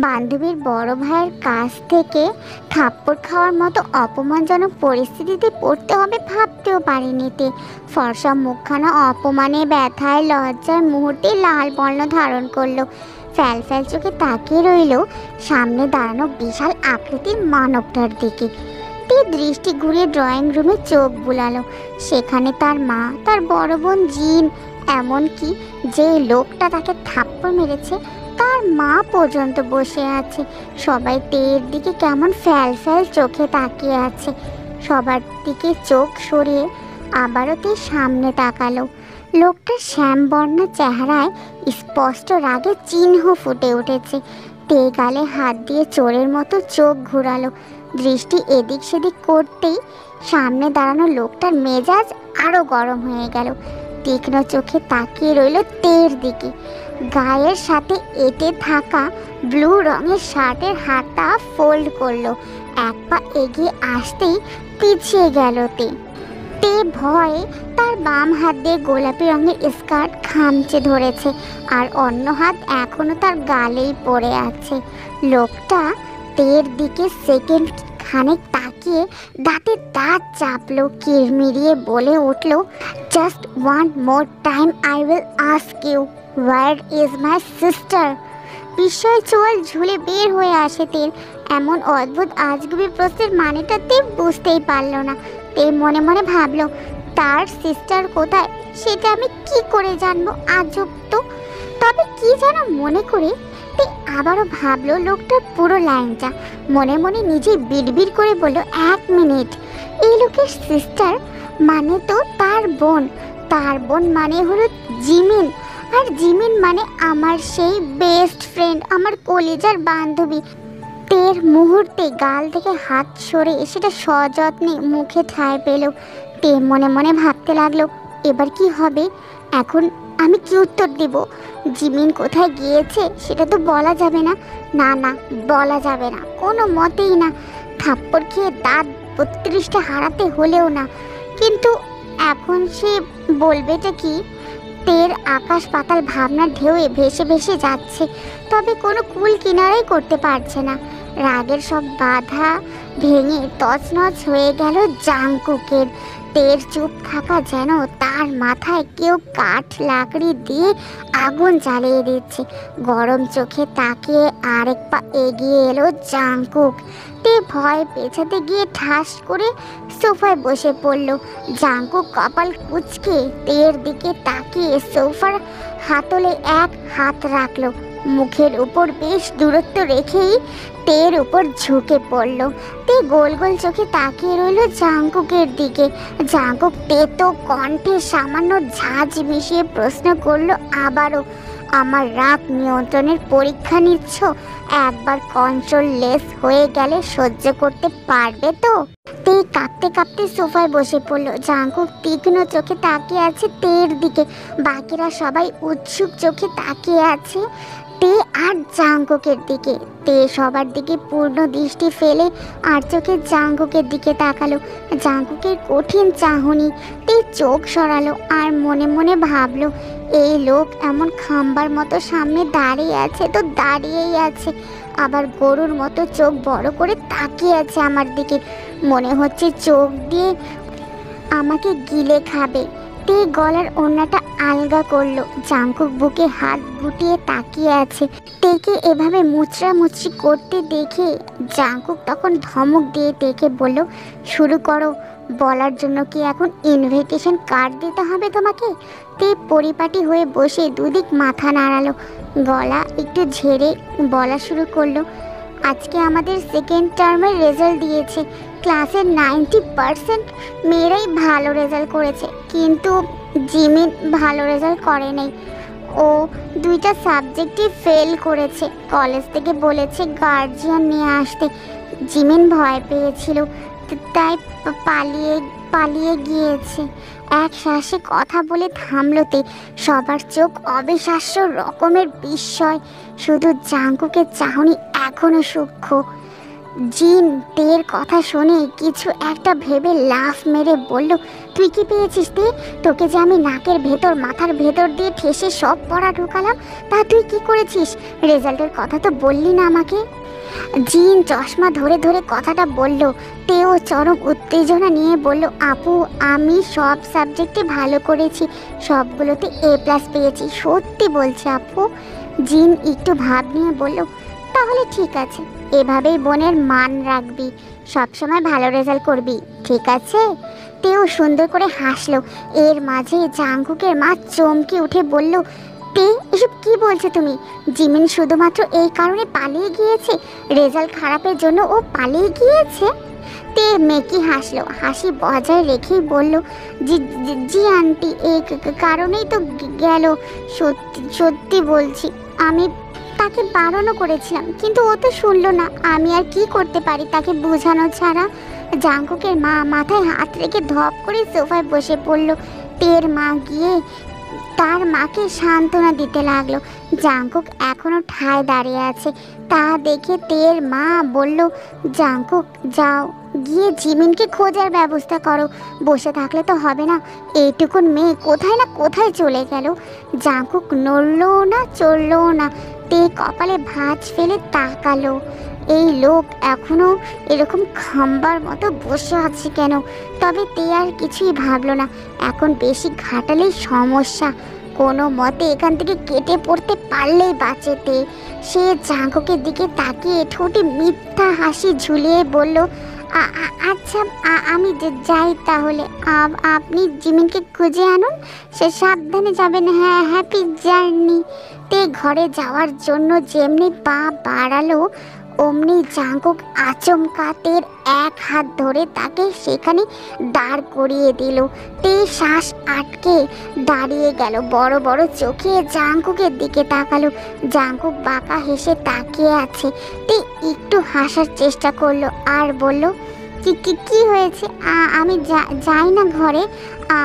বান্ধবীর বড় ভাইয়ের কাছ থেকে থাপ্পড় খাওয়ার মতো অপমানজনক পরিস্থিতিতে পড়তে হবে ভাবতেও পারিনি তে। ফর্সা মুখখানা অপমানে, ব্যথায়, লজ্জায় মুহূর্তে লাল বর্ণ ধারণ করলো। ফ্যাল ফ্যাল চোখে তাকিয়ে রইল সামনে দাঁড়ানো বিশাল আকৃতির মানবটার দিকে। তে দৃষ্টি ঘুরিয়ে ড্রয়িং রুমে চোখ বুলালো। সেখানে তার মা, তার বড় বোন জিন, এমনকি যে লোকটা তাকে থাপ্পড় মেরেছে তার মা পর্যন্ত বসে আছে। সবাই তের দিকে কেমন ফ্যাল ফ্যাল চোখে তাকিয়ে আছে। সবার দিকে চোখ সরিয়ে আবারও তে সামনে তাকালো। লোকটার শ্যামবর্ণ চেহারায় স্পষ্ট রাগের চিহ্ন ফুটে উঠেছে। তে গালে হাত দিয়ে চোরের মতো চোখ ঘুরালো। দৃষ্টি এদিক সেদিক করতেই সামনে দাঁড়ানো লোকটার মেজাজ আরো গরম হয়ে গেল। তীক্ষ্ণ চোখে তাকিয়ে রইল তের দিকে। গায়ের সাথে এঁটে থাকা ব্লু রঙের শার্টের হাতটা ফোল্ড করলো। এক পা এগিয়ে আসতেই পিছিয়ে গেল তে। তে ভয়ে তার বাম হাত দিয়ে গোলাপি রঙের স্কার্ট খামচে ধরেছে, আর অন্য হাত এখনো তার গালেই পড়ে আছে। লোকটা তের দিকে সেকেন্ড খানেক তাকিয়ে দাঁতে দাঁত চাপলো, কিরমিরিয়ে বলে উঠল, just one more time I will ask you, where is my sister? বিস্ময় চোয়াল ঝুলে বের হয়ে আসে তের। এমন অদ্ভুত আজগুবি প্রশ্নের মানেটা তে বুঝতেই পারল না। তে মনে মনে ভাবলো, তার সিস্টার কোথায় সেটা আমি কি করে জানবো, আজব তো। তবে কি যেন মনে করে তে আবারও ভাবলো লোকটার পুরো লাইনটা। মনে মনে নিজেই বিড়বিড় করে বলল, 1 মিনিট, এই লোকের সিস্টার মানে তো তার বোন। তার বোন মানে হলো জিমিন, আর জিমিন মানে আমার সেই বেস্ট ফ্রেন্ড, আমার কলেজার বান্ধবী। তের মুহূর্তে গাল থেকে হাত সরে সেটা সযত্নে মুখে ঠাঁই পেল। তে মনে মনে ভাবতে লাগলো, এবার কি হবে? এখন আমি কি উত্তর দেব? জিমিন কোথায় গিয়েছে সেটা তো বলা যাবে না। না না, বলা যাবে না, কোনো মতেই না। থাপ্পড় খেয়ে দাঁত 32টা হারাতে হলেও না। কিন্তু এখন সে বলবেটা কি? তের আকাশ পাতাল ভাবনার ঢেউয়ে ভেসে ভেসে যাচ্ছে, তবে কোনো কুল কিনারাই করতে পারছে না। রাগের সব বাধা ভেঙে তছনছ হয়ে গেল জাংকুকের। তের চুপ থাকা যেন তার মাথায় কেউ কাঠ লাকড়ি দিয়ে আগুন জ্বালিয়ে দিচ্ছে। গরম চোখে তাকিয়ে আরেক পা এগিয়ে এলো জাংকুক। তে ভয় পেছাতে গিয়ে ঠাস করে সোফায় বসে পড়ল। জাংকুক কপাল কুঁচকে তের দিকে তাকিয়ে সোফার হাতলে এক হাত রাখলো। মুখের উপর বেশ দূরত্ব রেখেই তের উপর ঝুঁকে পড়ল। তে গোল গোল চোখে তাকিয়ে রইল জাংকুকের দিকে। জাংকুক তেতো কণ্ঠে সামান্য ঝাঁঝ মিশিয়ে প্রশ্ন করলো আবারও, আমার রাগ নিয়ন্ত্রণের পরীক্ষা নিচ্ছ? একবার কন্ট্রোললেস হয়ে গেলে সহ্য করতে পারবে তো? তে কাঁপতে কাঁপতে সোফায় বসে পড়ল। জাংকুক তীক্ষ্ণ চোখে তাকিয়ে আছে তের দিকে। বাকিরা সবাই উৎসুক চোখে তাকিয়ে আছে তে আর জাংকুকের দিকে। তে সবার দিকে পূর্ণ দৃষ্টি ফেলে আর চোখে জাংকুকের দিকে তাকালো। জাংকুকের কঠিন চাহনি। তে চোখ সরালো আর মনে মনে ভাবলো, এই লোক এমন খাম্বার মতো সামনে দাঁড়িয়ে আছে তো দাঁড়িয়েই আছে, আবার গরুর মতো চোখ বড় করে তাকিয়ে আছে আমার দিকে। মনে হচ্ছে চোখ দিয়ে আমাকে গিলে খাবে। তে গলার ওড়নাটা আলগা করলো। জাংকুক বুকে হাত গুটিয়ে তাকিয়ে আছে। তেকে এভাবে মুচড়ামুচড়ি করতে দেখে জাংকুক তখন ধমক দিয়ে তেকে বলল, শুরু করো। বলার জন্য কি এখন ইনভিটেশন কার্ড দিতে হবে তোমাকে? তে পরিপাটি হয়ে বসে দুদিক মাথা নাড়ালো। গলা একটু ঝেড়ে বলা শুরু করলো, আজকে আমাদের সেকেন্ড টার্মের রেজাল্ট দিয়েছে। ক্লাসের 90% মেয়েরাই ভালো রেজাল্ট করেছে, কিন্তু জিমিন ভালো রেজাল্ট করে নাই। ও 2টা সাবজেক্টই ফেল করেছে। কলেজ থেকে বলেছে গার্জিয়ান নিয়ে আসতে। জিমিন ভয় পেয়েছিল, তাই পালিয়ে গিয়েছে। এক শ্বাসে কথা বলে থামলোতে সবার চোখ অবিশ্বাস্য রকমের বিস্ময়। শুধু জাংকুকের চাহনি এখনো সূক্ষ্ম। জিন তের কথা শুনে কিছু একটা ভেবে লাফ মেরে বলল, তুই কি পেয়েছিস তে? তোকে যে আমি নাকের ভেতর মাথার ভেতর দিয়ে ঠেসে সব পড়া ঢোকালাম, তা তুই কি করেছিস? রেজাল্টের কথা তো বললি না আমাকে। জিন চশমা ধরে ধরে কথাটা বলল। তেও চরম উত্তেজনা নিয়ে বলল, আপু আমি সব সাবজেক্টে ভালো করেছি, সবগুলোতে A+ পেয়েছি, সত্যি বলছি আপু। জিন একটু ভাব নিয়ে বলল, তাহলে ঠিক আছে, এভাবেই বোনের মান রাখবি, সবসময় ভালো রেজাল্ট করবি, ঠিক আছে? তেও সুন্দর করে হাসলো। এর মাঝে জাঙ্কুকের মা চমকে উঠে বলল, তে এসব কি বলছো তুমি? জিমিন শুধুমাত্র এই কারণে পালিয়ে গিয়েছে? রেজাল্ট খারাপের জন্য ও পালিয়ে গিয়েছে? তে মেকি হাসলো, হাসি বজায় রেখেই বলল, জি জি জি আন্টি, এই কারণেই তো গেল। সত্যি সত্যি বলছি, আমি তাকে বারণও করেছিলাম, কিন্তু ও তো শুনলো না। আমি আর কি করতে পারি তাকে বোঝানো ছাড়া? জাঙ্কুকের মা মাথায় হাত রেখে ধপ করে সোফায় বসে পড়ল। তের মা গিয়ে তার মাকে সান্ত্বনা দিতে লাগলো। জাঙ্কুক এখনো ঠায় দাঁড়িয়ে আছে, তা দেখে তের মা বলল, জাঙ্কুক যাও, গিয়ে জিমিনকে খোঁজার ব্যবস্থা করো, বসে থাকলে তো হবে না। এইটুকুন মেয়ে কোথায় না কোথায় চলে গেল। জাঙ্কুক নড়লো না, চললো না। তে কপালে ভাঁজ ফেলে তাকালো, এই লোক এখনো এরকম খাম্বার মতো বসে আছে কেন? তবে তে আর কিছুই ভাবলো না, এখন বেশি ঘাটালেই সমস্যা, কোনো মতে এখান থেকে কেটে পড়তে পারলেই বাঁচে তে। সে জাঙ্কুকের দিকে তাকিয়ে ঠোঁটে মিথ্যা হাসি ঝুলিয়ে বলল, আচ্ছা আমি যাই তাহলে, আপনি জিমিনকে খুঁজে আনুন, সে সাবধানে যাবেন। হ্যাঁ, হ্যাপি জার্নি। তে ঘরে যাওয়ার জন্য যেমনি পা বাড়ালো, অমনি জাঙ্কুক আচমকা তের এক হাত ধরে তাকে সেখানে দাঁড় করিয়ে দিল। তে শ্বাস আটকে দাঁড়িয়ে গেল, বড় বড় চোখে জাঙ্কুকের দিকে তাকালো। জাঙ্কুক বাঁকা হেসে তাকিয়ে আছে। তে একটু হাসার চেষ্টা করলো আর বলল, কি হয়েছে? আমি যাই না ঘরে,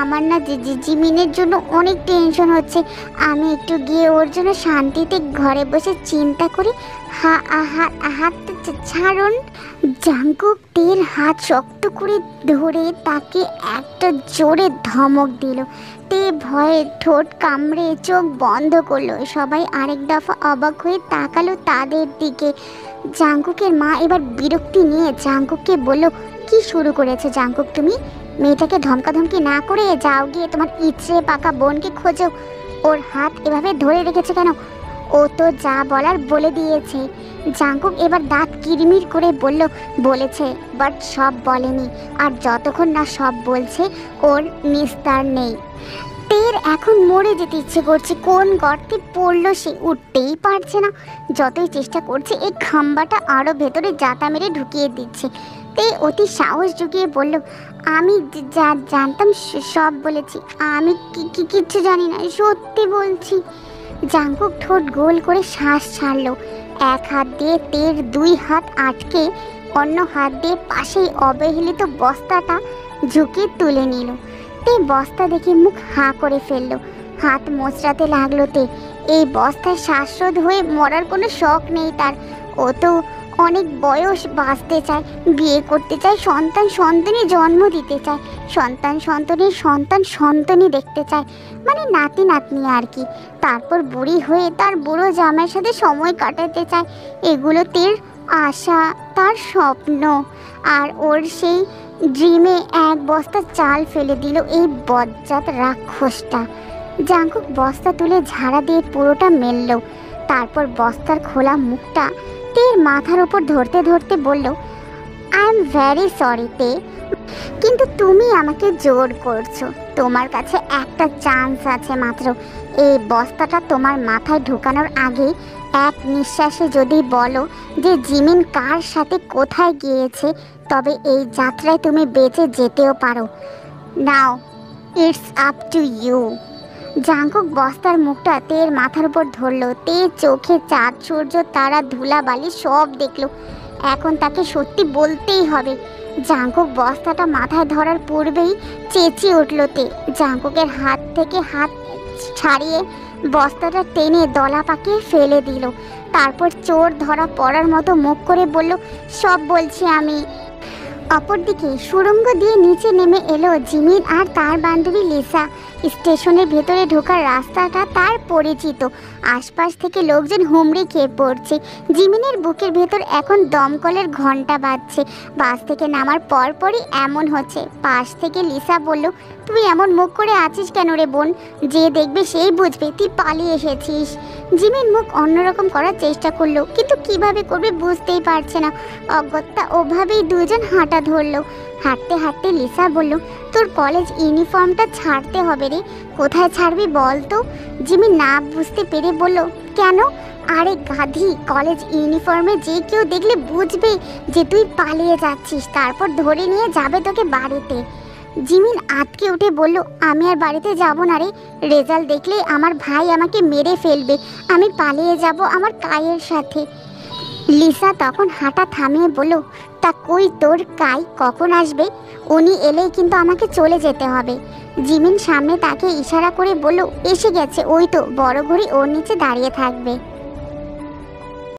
আমার না জিমিনের জন্য অনেক টেনশন হচ্ছে, আমি একটু গিয়ে ওর জন্য শান্তিতে ঘরে বসে চিন্তা করি। হাত ছাড়ুন। জাঙ্কুক তের হাত শক্ত করে ধরে তাকে একটা জোরে ধমক দিল। তে ভয়ে ঠোঁট কামড়ে চোখ বন্ধ করলো। সবাই আরেক দফা অবাক হয়ে তাকালো তাদের দিকে। জাঙ্কুকের মা এবার বিরক্তি নিয়ে জাঙ্কুককে বলল, কি শুরু করেছে জাঙ্কুক তুমি? মেয়েটাকে ধমকাধমকি না করে যাও গিয়ে তোমার ইচ্ছে পাকা বোনকে খোঁজো। ওর হাত এভাবে ধরে রেখেছে কেন? ও তো যা বলার বলে দিয়েছে। জাঙ্কুক এবার দাঁত কিরমির করে বলল, বলেছে বাট সব বলেনি, আর যতক্ষণ না সব বলছে ওর নিস্তার নেই। তের এখন মরে যেতে ইচ্ছে করছে, কোন গর্তে পড়লো সে, উঠতেই পারছে না। যতই চেষ্টা করছে এই খাম্বাটা আরও ভেতরে জাতা মেরে ঢুকিয়ে দিচ্ছে। তে অতি সাহস জুগিয়ে বলল, আমি যা জানতাম সব বলেছি, আমি কিচ্ছু জানি না, সত্যি বলছি। জাঙ্কুক ঠোঁট গোল করে শ্বাস ছাড়লো, এক হাত দিয়ে তের দুই হাত আটকে অন্য হাত দিয়ে পাশেই অবহেলিত বস্তাটা ঝুঁকে তুলে নিল। তে বস্তা দেখে মুখ হাঁ করে ফেললো, হাত মোচড়াতে লাগলো তে। এই বস্তায় শ্বাসরোধ হয়ে মরার কোনো শখ নেই তার। ও তো অনেক বয়স বাঁচতে চায়, বিয়ে করতে চায়, সন্তানই জন্ম দিতে চায়, সন্তানই দেখতে চায়, মানে নাতি নাতনি আর কি। তারপর বুড়ি হয়ে তার বুড়ো জামাইয়ের সাথে সময় কাটাতে চায়। এগুলো তের আশা, তার স্বপ্ন। আর ওর সেই ড্রিমে এক বস্তা চাল ফেলে দিল এই বজ্জাত রাক্ষসটা। জাঙ্কুক বস্তা তুলে ঝাড়া দিয়ে পুরোটা মেলল, তারপর বস্তার খোলা মুখটা তের মাথার উপর ধরতে ধরতে বলল, আই এম ভেরি সরি তে, কিন্তু তুমি আমাকে জোর করছো। তোমার কাছে একটা চান্স আছে মাত্র। এই বস্তাটা তোমার মাথায় ঢোকানোর আগে এক নিঃশ্বাসে যদি বলো যে জিমিন কার সাথে কোথায় গিয়েছে, তবে এই যাত্রায় তুমি বেঁচে যেতেও পারো। Now it's up to you. Jungkook বস্তার মুখটা তের মাথার উপর ধরলো। তে চোখে চাঁদ, সূর্য, তারা, ধুলাবালি সব দেখলো। এখন তাকে সত্যি বলতেই হবে। জাঙ্কুক বস্তাটা মাথায় ধরার পূর্বেই চেঁচিয়ে উঠল তে। জাঙ্কুকের হাত থেকে হাত ছাড়িয়ে বস্তাটা টেনে দলা পাকিয়ে ফেলে দিল। তারপর চোর ধরা পড়ার মতো মুখ করে বলল, সব বলছি আমি। অপরদিকে সুড়ঙ্গ দিয়ে নিচে নেমে এলো জিমিন আর তার বান্ধবী লিসা। স্টেশনের ভেতরে ঢোকার রাস্তাটা তার পরিচিত। আশপাশ থেকে লোকজন হুমড়ি খেয়ে পড়ছে। জিমিনের বুকের ভেতর এখন দমকলের ঘন্টা বাজছে। বাস থেকে নামার পরপরই এমন হচ্ছে। পাশ থেকে লিসা বলল, তুই এমন মুখ করে আছিস কেন রে বোন? যে দেখবে সেই বুঝবে তুই পালিয়ে এসেছিস। জিমিন মুখ অন্যরকম করার চেষ্টা করলো, কিন্তু কিভাবে করবে বুঝতেই পারছে না। অগত্যা ওভাবেই দুজন হাঁটা ধরলো। হাঁটতে হাঁটতে লিসা বলল, তোর কলেজ ইউনিফর্মটা ছাড়তে হবে রে। কোথায় ছাড়বি বল তো? জিমি না বুঝতে পেরে বলল, কেন? আরে গাধি, কলেজ ইউনিফর্মে যে কেউ দেখলে বুঝবে যে তুই পালিয়ে যাচ্ছিস, তারপর ধরে নিয়ে যাবে তোকে বাড়িতে। জিমিন আঁতকে উঠে বলল, আমি আর বাড়িতে যাব না রে। রেজাল্ট দেখলে আমার ভাই আমাকে মেরে ফেলবে। আমি পালিয়ে যাব আমার কায়ের সাথে। লিসা তখন হাঁটা থামিয়ে বলল, তা কই তোর কাই কখন আসবে? উনি এলেই কিন্তু আমাকে চলে যেতে হবে। জিমিন সামনে তাকে ইশারা করে বলল, এসে গেছে, ওই তো বড় ঘড়ি ওর নিচে দাঁড়িয়ে থাকবে।